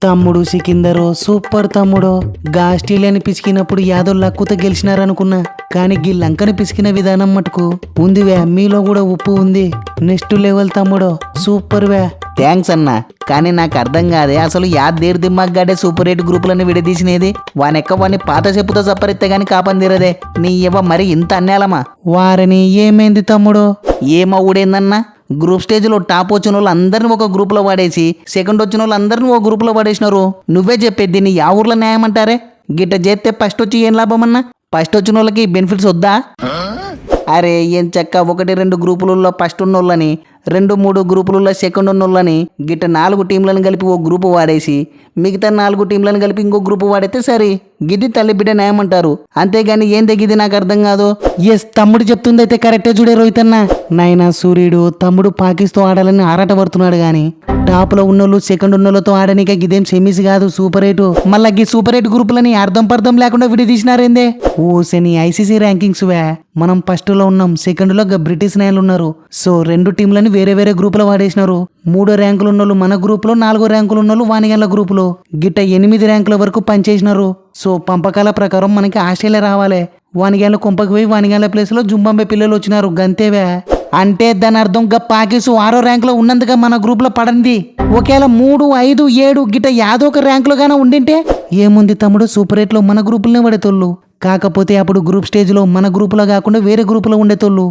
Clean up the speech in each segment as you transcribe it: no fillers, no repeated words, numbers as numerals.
తమ్ముడు సికిందరు సూపర్ తమ్ముడు. గా ఆస్ట్రేలియాని పిసికినప్పుడు యాదవ్ లక్కుతో గెలిచినారనుకున్నా, కానీ గీ లంకని పిసికిన విధానం మటుకు ఉందివే, మీలో కూడా ఉప్పు ఉంది. నెక్స్ట్ లెవెల్ తమ్ముడు, సూపర్ వే. థ్యాంక్స్ అన్నా, కానీ నాకు అర్థం కాదే అసలు దేర్ దిమ్మాగాడే సూపర్ 8 గ్రూపులని విడదీసినేది. వాని పాత చెప్పుతో సప్పరిస్తే గాని కాపందిరదే. నీ ఇవ్వ మరి ఇంత అన్యాలమా? వారిని ఏమైంది తమ్ముడు? ఏమవుడేందన్నా, గ్రూప్ స్టేజ్ లో టాప్ వచ్చిన వాళ్ళు అందరిని ఒక గ్రూప్ లో వాడేసి సెకండ్ వచ్చిన వాళ్ళు అందరిని ఒక గ్రూప్ లో వాడేసినారు. నువ్వే చెప్పేది, దీన్ని యా ఊర్లో న్యాయం అంటారే? గిట్ట చేస్తే ఫస్ట్ వచ్చి ఏం లాభం అన్నా? ఫస్ట్ వచ్చిన వాళ్ళకి బెనిఫిట్స్ వద్దా? అరే ఏం చక్క 1-2 గ్రూపులలో ఫస్ట్ ఉన్నోళ్ళని, 2-3 గ్రూపులలో సెకండ్ ఉన్నోళ్ళని, గిట్ట 4 టీంలను కలిపి ఓ గ్రూపు వాడేసి మిగతా 4 టీంలను కలిపి ఇంకో గ్రూపు వాడితే సరే, గిది తల్లి బిడ్డ న్యాయం అంటారు. అంతేగాని ఏం తెగిది నాకు అర్థం కాదు. ఎస్, తమ్ముడు చెప్తుంది అయితే కరెక్టే చూడే రోహితన్న. నాయనా సూర్యుడు తమ్ముడు పాకిస్తో ఆడాలని ఆరాట పడుతున్నాడు గాని టాప్ లో ఉన్నోళ్ళు సెకండ్ ఉన్నోళ్ళతో ఆడనిక గిదేం సెమీస్ కాదు, సూపర్ 8. మళ్ళా గీ సూపర్ 8 గ్రూపులని అర్థం పర్థం లేకుండా విడదీసినారేందే? ఓ శని ఐసీసీ ర్యాంకింగ్స్ వే. మనం ఫస్ట్ లో ఉన్నాం, సెకండ్ లో బ్రిటిష్ నాయలు ఉన్నారు. సో 2 టీంలని వేరే వేరే గ్రూపులో వాడేసినారు. 3 ర్యాంకులు ఉన్నోళ్ళు మన గ్రూప్ లో, 4 ర్యాంకులు ఉన్నోళ్ళు వానిగండ్ల గ్రూపులో, గిట్ట 8 ర్యాంకుల వరకు పనిచేసినారు. సో పంపకాల ప్రకారం మనకి ఆస్ట్రేలియా రావాలి. వానిగండ్ల కొంపకి పోయి వానిగండ్ల ప్లేస్ లో జుంబాంబే పిల్లలు వచ్చినారు, గంతేవే. అంటే దాని అర్థం గా పాకిసు 6వ ర్యాంకులో ఉన్నందుగా మన గ్రూప్ లో పడింది. ఒకవేళ 3, 5, 7 గిట్ట యాదో ఒక ర్యాంకులో గానే ఉండింటే ఏముంది తమ్ముడు, సూపర్ 8 లో మన గ్రూపులనే పడేతోళ్ళు. కాకపోతే అప్పుడు గ్రూప్ స్టేజ్ లో మన గ్రూపులో కాకుండా వేరే గ్రూపులో ఉండేతోళ్ళు.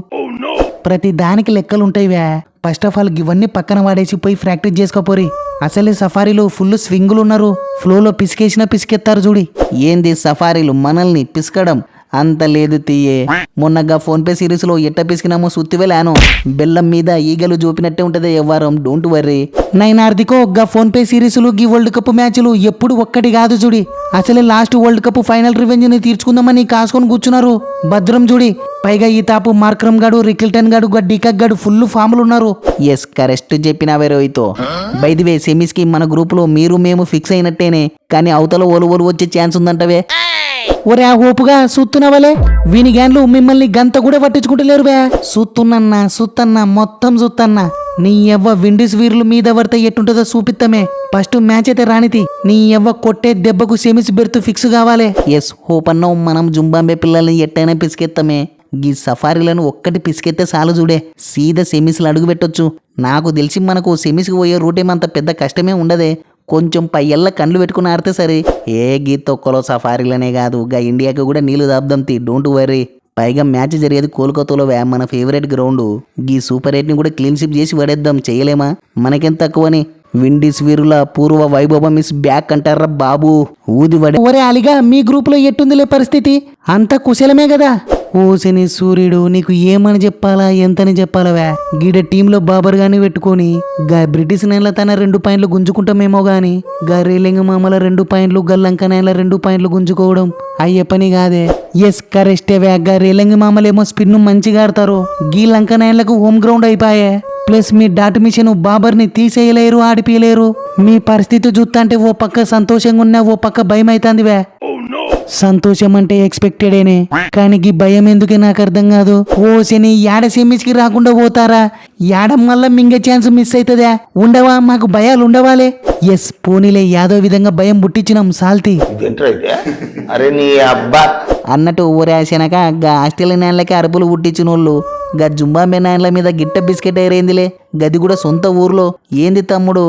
ప్రతి దానికి లెక్కలుంటాయివే. ఫస్ట్ ఆఫ్ ఆల్ ఇవన్నీ పక్కన వాడేసి పోయి ప్రాక్టీస్ చేసుకోపోరి. అసలే సఫారీలో ఫుల్ స్వింగులు ఉన్నారు, ఫ్లోలో పిసికేసినా పిసికెత్తారు చూడి. ఏంది సఫారీలు మనల్ని పిసకడం? అంత లేదు తీయే. మొన్నగా ఫోన్ పే సిరీస్ లో ఎట్ట పిసికినామో సుత్తివేలాను. బెల్లం మీద ఈగలు చూపినట్టే ఉంటది వ్యవహారం, డోంట్ వర్రీ. నైనార్దికో గా ఫోన్ పే సిరీసులు గీ వరల్డ్ కప్ మ్యాచ్లు ఎప్పుడు ఒక్కటి కాదు చూడి. అసలే last world cup final revenge ని తీర్చుకుందామని కాసుకొని కూర్చున్నారు భద్రం చూడి. పైగా ఈ తాపు మార్క్రమ్ గాడు, రికిల్టన్ గాడు, డికక్ గాడు ఫుల్ ఫామ్లు ఉన్నారు. ఎస్, కరెక్ట్ చెప్పినావే రోహితో. బైదివే సెమీస్ కి మన గ్రూప్ లో మీరు మేము ఫిక్స్ అయినట్టేనే, కానీ అవతల ఓలు వచ్చే ఛాన్స్ ఉందంటవే. ఒరే ఆ ఓపుగా సూత్తున్నవలే, వీని గ్యాన్లు మిమ్మల్ని గంత కూడా పట్టించుకుంటలేరువే. సుత్తన్నా మొత్తం సుత్తన్నా. నీ ఎవ్వ విండీస్ వీరులు మీద పడితే ఎట్టుంటుందో చూపిత్తమే. ఫస్ట్ మ్యాచ్ అయితే రానితి. నీ ఎవ్వ కొట్టే దెబ్బకు సెమీస్ బెర్త్ ఫిక్స్ కావాలి. ఎస్, హోప్ అన్నాం మనం జుంబాంబే పిల్లల్ని ఎట్టైనా పిసికెత్తమే. గీ సఫారీలను ఒక్కటి పిసికెత్తే చాలు చూడే, సీదా సెమీస్లు అడుగు పెట్టొచ్చు. నాకు తెలిసి మనకు సెమీస్కి పోయే రూటేమంత పెద్ద కష్టమే ఉండదే. కొంచెం పయ్యల్ల కండ్లు పెట్టుకుని ఆడితే సరే. ఏ గీ తొక్కలో సఫారీలనే కాదు, గా ఇండియాకి కూడా నీళ్లు దాబ్దాం తీ, డోంట్ వరీ. పైగా మ్యాచ్ జరిగేది కోల్కతాలో వే, మన ఫేవరెట్ గ్రౌండ్. గీ సూపర్ 8ని కూడా క్లీన్ షిప్ చేసి పడేద్దాం, చేయలేమా? మనకెంత తక్కువని. విండీస్ వీరుల పూర్వ వైభవం మిస్ బ్యాక్ అంటారా బాబు, ఊది వడే. ఒరే అలిగా, మీ గ్రూప్ లో ఎట్టుందిలే పరిస్థితి? అంత కుశలమే కదా? ఓసిని సూర్యుడు, నీకు ఏమని చెప్పాలా ఎంతని చెప్పాలవే. గీడ టీంలో బాబర్ గాని పెట్టుకొని గా బ్రిటిష్ నేల తన 2 పాయింట్లు గుంజుకుంటామేమో గాని గా రేలింగ మామల 2 పాయింట్లు, గల్లంక నేల 2 పాయింట్లు గుంజుకోవడం అయ్యే పని కాదే. ఎస్ కరెస్టే వే. గా రేలింగ మామలేమో స్పిన్ మంచిగా ఆడతారు. గీ లంక నేలకు హోమ్ గ్రౌండ్ అయిపోయే. ప్లస్ మీ డాట్ మిషన్ బాబర్ని తీసేయలేరు, ఆడిపియలేరు. మీ పరిస్థితి చూస్తుంటే ఓ పక్క సంతోషంగా ఉన్నా, ఓ పక్క భయం అవుతుందివే. సంతోషం అంటే ఎక్స్పెక్టెడేనే, కానీ గీ భయం ఎందుకే నాకు అర్థం కాదు. ఓ శని, యాడ సెమీస్ కి రాకుండా పోతారా? యాడం వల్ల మింగే ఛాన్స్ మిస్ అవుతుందా? ఉండవా మాకు భయాలు ఉండవాలే? ఎస్, పోనీలే యాదో విధంగా భయం పుట్టించినాం సాల్తీ. అరే నీ అబ్బా అన్నట్టు ఊరేసనక గా ఆస్ట్రేలియా నాయన్లకి అరుపులు పుట్టించిన వాళ్ళు గా జుంబాంబే నాయన్ల మీద గిట్ట బిస్కెట్ ఎయిరైందిలే. గది కూడా సొంత ఊర్లో. ఏంది తమ్ముడు?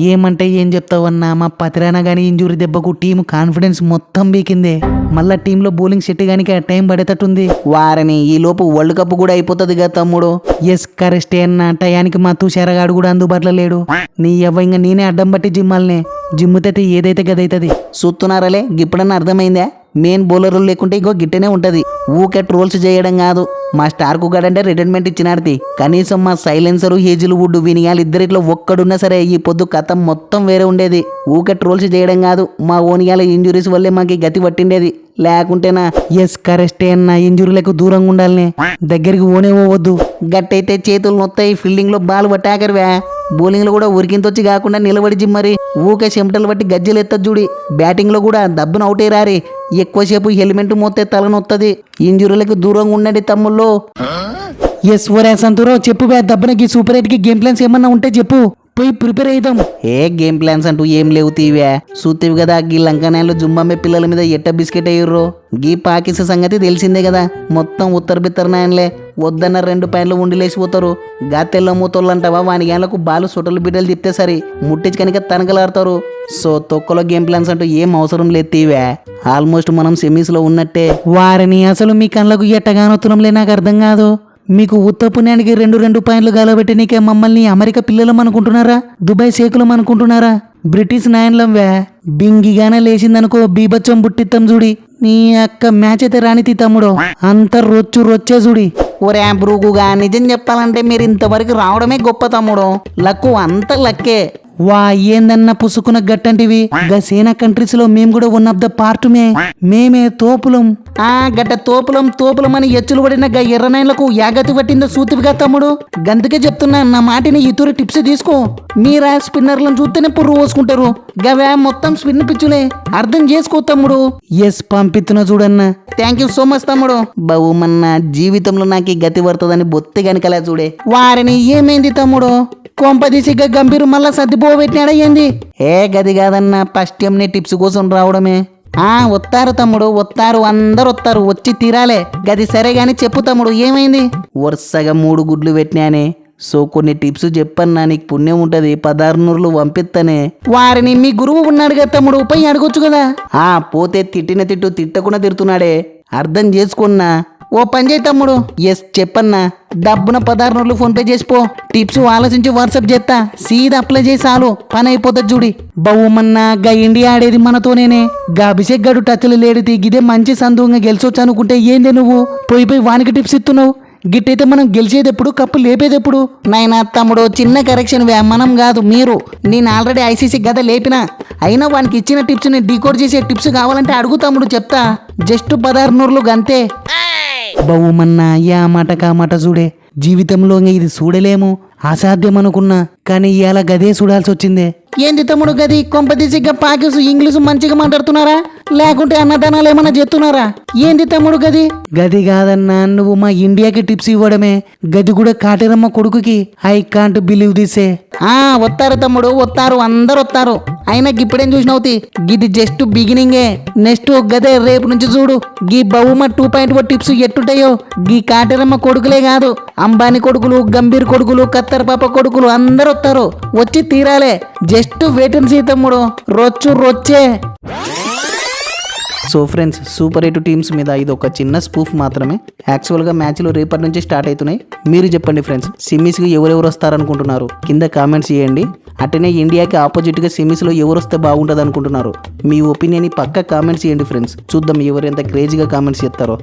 ఏమంటే ఏం చెప్తావన్నా, మా పతిరానా గాని ఇంజూరీ దెబ్బకు టీం కాన్ఫిడెన్స్ మొత్తం బీకిందే. మళ్ళా టీంలో బౌలింగ్ సెట్ గానికి ఆ టైం పడేటట్టుంది. వారని ఈ లోపు వరల్డ్ కప్ కూడా అయిపోతుంది కదా తమ్ముడు. ఎస్ కరెస్టే అన్న, టయానికి మా తుషారగాడు కూడా అందుబాటులో లేడు. నీ ఎవ్వ ఇంకా నేనే అడ్డం పట్టి జిమ్మాలనే. జిమ్ముతైతే ఏదైతే గదైతుంది. చూస్తున్నారలే, గిప్పుడన్నా అర్థమైందా? మెయిన్ బౌలర్లు లేకుంటే ఇంకో గిట్టనే ఉంటది. ఊకే ట్రోల్స్ చేయడం కాదు. మా స్టార్ కుగాడంటే రిటైర్మెంట్ ఇచ్చినార్ది. కనీసం మా సైలెన్సరు హేజిల్ వుడ్ వినియాలు ఇద్దరిట్లో ఒక్కడున్నా సరే ఈ పొద్దు కథ మొత్తం వేరే ఉండేది. ఊకే ట్రోల్స్ చేయడం కాదు, మా ఓనియాల ఇంజురీస్ వల్లే మాకు గతి పట్టిండేది. లేకుంటేనా? ఎస్ కరెస్టే అన్న, ఇంజురీలకు దూరంగా ఉండాలనే, దగ్గరికి ఓనే పోవద్దు. గట్టయితే చేతులు నొత్తాయి, ఫీల్డింగ్ లో బాల్ పట్టాకరువే. బౌలింగ్ లో కూడా ఉరికింతొచ్చి కాకుండా నిలబడి జిమ్మరి ఊకే చెమటలు బట్టి గజ్జలు ఎత్తదు చూడి. బ్యాటింగ్ లో కూడా దబ్బున అవుట్ అయ్యారి. ఎక్కువసేపు హెల్మెట్ మోస్తే తలనొత్తది. ఇంజురీలకు దూరంగా ఉండండి తమ్ముళ్ళు. ఎస్ ఒరే సంతూరో, చెప్పు బే దబ్బనకి సూపర్ 8కి గేమ్ ప్లాన్స్ ఏమన్నా ఉంటే చెప్పు. పోయి ప్రిపేర్ అవుతాం. ఏ గేమ్ ప్లాన్స్ అంటూ ఏం లేవు తీవే. చూస్తేవి కదా గీ లంకనాయలు జుంబాంబే పిల్లల మీద ఎట్ట బిస్కెట్ అయ్యుర్రో. గీ పాకిస్ సంగతి తెలిసిందే కదా, మొత్తం ఉత్తర బిత్తర నాయనలే. వద్దన్న 2 పాయింట్లు ఉండి లేచిపోతారు. గా తెల్ల మూతోళ్ళు అంటావా వాని గేళ్లకు బాలు సొటలు బిడ్డలు తిప్తే సరి ముట్టించి కనుక తనకలాడతారు. సో తొక్కలో గేమ్ ప్లాన్స్ అంటూ ఏం అవసరం లేదు తీవే. ఆల్మోస్ట్ మనం సెమీస్లో ఉన్నట్టే. వారిని అసలు మీ కళ్ళకు ఎట్టగానొత్తులంలే, నాకు అర్థం కాదు. మీకు ఉత్త పుణ్యానికి 2 పాయింట్లు గాలబెట్టి నీకే మమ్మల్ని అమెరికా పిల్లలం అనుకుంటున్నారా, దుబాయ్ సేకులం అనుకుంటున్నారా? బ్రిటిష్ నాయన్లంవే. బింగిగానే లేచిందనుకో బీభత్సం బుట్టిత్తం చూడి. నీ అక్క మ్యాచ్ అయితే రానితి తమ్ముడు, అంత రొచ్చే చూడి. ఒరే బ్రూకుగా నిజం చెప్పాలంటే మీరు ఇంతవరకు రావడమే గొప్ప తమ్ముడు. లక్కు అంత లక్కే. వా ఏందన్నా పుసుకున్న గట్టంటివి. గా సేనా కంట్రీస్ లో మేము కూడా వన్ ఆఫ్ ద పార్ట్ మేమే తోపులం. గట్ట తోపులం అని ఎచ్చులు పడిన గా ఎర్రనైన్లకు యాగతి పట్టిందో సూతివిగా తమ్ముడు. గందుకే చెప్తున్నా, నా మాటిని ఇతరు టిప్స్ తీసుకో. మీరా స్పిన్నర్లను చూస్తేనే పుర్రు పోసుకుంటారు. గవే మొత్తం స్పిన్ పిచ్చులే, అర్థం చేసుకో తమ్ముడు. ఎస్ పంపిస్తున్నా చూడన్నా. థ్యాంక్ యూ సో మచ్ తమ్ముడు. బావుమన్న జీవితంలో నాకు ఈ గతి పడుతుందని బొత్తి గనికలా చూడే. వారిని ఏమైంది తమ్ముడు? కొంపదీసిగా గంభీరు మళ్ళా సర్దిపోబెట్టినాడా ఏంది? ఏ గది కాదన్నా, ఫస్ట్ టైం నీ టిప్స్ కోసం రావడమే. వస్తారు తమ్ముడు, వస్తారు, అందరు వస్తారు, వచ్చి తీరాలే. గది సరే గాని చెప్పు తమ్ముడు, ఏమైంది? వరుసగా 3 గుడ్లు పెట్టినానే. సో కొన్ని టిప్స్ చెప్పన్నా, నీకు పుణ్యం ఉంటది. 16 నూరులు పంపిస్తానే. వారిని మీ గురువు ఉన్నాడు కదా తమ్ముడు, పోయి అడగొచ్చు కదా. పోతే తిట్టిన తిట్టు తిట్టకుండా తిడుతున్నాడే, అర్థం చేసుకున్నా. ఓ పని చేయి తమ్ముడు. ఎస్ చెప్పన్నా. డబ్బున 16 నూరులు ఫోన్ పే చేసిపో. టిప్స్ ఆలోచించి వాట్సాప్ చేస్తా, సీదా అప్లై చేసి చాలు, పని అయిపోతుంది చూడి. బహుమన్నా గా ఇండియా ఆడేది మనతోనేనే. గా అభిషేక్ గడు టచ్లు లేడితే గిదే మంచి సందుగా గెలిచొచ్చు అనుకుంటే ఏంది నువ్వు పోయి వానికి టిప్స్ ఇస్తున్నావు? గిట్టయితే మనం గెలిచేది ఎప్పుడు, కప్పు లేపేది ఎప్పుడు? నాయనా తమ్ముడు, చిన్న కరెక్షన్ మనం కాదు మీరు. నేను ఆల్రెడీ ఐసీసీ గద లేపినా. అయినా వానికి ఇచ్చిన టిప్స్ ని డీకోడ్ చేసే టిప్స్ కావాలంటే అడుగు తమ్ముడు, చెప్తా. జస్ట్ 16 నూరులు గంతే. బహుమన్నా యా మాట కా మాట చూడే. జీవితంలో ఇది చూడలేము, అసాధ్యం అనుకున్నా, కానీ ఇవాళ గదే చూడాల్సి వచ్చిందే. ఏంది తమ్ముడు గది? కొంపదీసిగా పాకిస్ ఇంగ్లీషు మంచిగా మాట్లాడుతున్నారా, లేకుంటే అన్నదానాలు ఏమన్నా చెప్తున్నారా? ఏంది తమ్ముడు గది? గది కాదన్నా, నువ్వు మా ఇండియాకి టిప్స్ ఇవ్వడమే. గది కూడా కాటేరమ్మ కొడుకుకి. I can't believe దిసే. వస్తారు తమ్ముడు, వస్తారు, అందరు వస్తారు. అయినా ఇప్పుడేం చూసినవుతి, గిది జస్ట్ బిగినింగే. నెక్స్ట్ గదే రేపు నుంచి చూడు. గీ బహుమ 2.4 టిప్స్ ఎట్టుంటాయో. గీ కాటేరమ్మ కొడుకులే కాదు, అంబానీ కొడుకులు, గంభీర్ కొడుకులు, కత్తర్ పాప కొడుకులు అందరు వస్తారు, వచ్చి తీరాలే. జస్ట్ వెయిట్ అండ్ సీ తమ్ముడు, రొచ్చే. సో ఫ్రెండ్స్, సూపర్ 8 టీమ్స్ మీద ఇది ఒక చిన్న స్పూఫ్ మాత్రమే. యాక్చువల్గా మ్యాచ్లు రేపటి నుంచి స్టార్ట్ అవుతున్నాయి. మీరు చెప్పండి ఫ్రెండ్స్, సెమీస్కి ఎవరెవరు వస్తారనుకుంటున్నారు? కింద కామెంట్స్ చేయండి. అట్టనే ఇండియాకి ఆపోజిట్గా సెమీస్లో ఎవరు వస్తే బాగుంటుంది అనుకుంటున్నారు? మీ ఒపీనియన్ పక్కా కామెంట్స్ చేయండి ఫ్రెండ్స్. చూద్దాం ఎవరు ఎంత క్రేజీగా కామెంట్స్ చేస్తారో.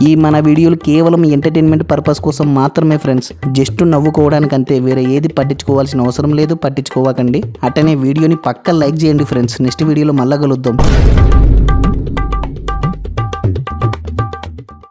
ఈ మన వీడియోలు కేవలం ఎంటర్టైన్మెంట్ పర్పస్ కోసం మాత్రమే ఫ్రెండ్స్. జస్ట్ నవ్వుకోవడానికి అంతే, వేరే ఏది పట్టించుకోవాల్సిన అవసరం లేదు, పట్టించుకోవకండి. అట్టనే వీడియోని పక్కా లైక్ చేయండి ఫ్రెండ్స్. నెక్స్ట్ వీడియోలో మళ్ళా కలుద్దాం.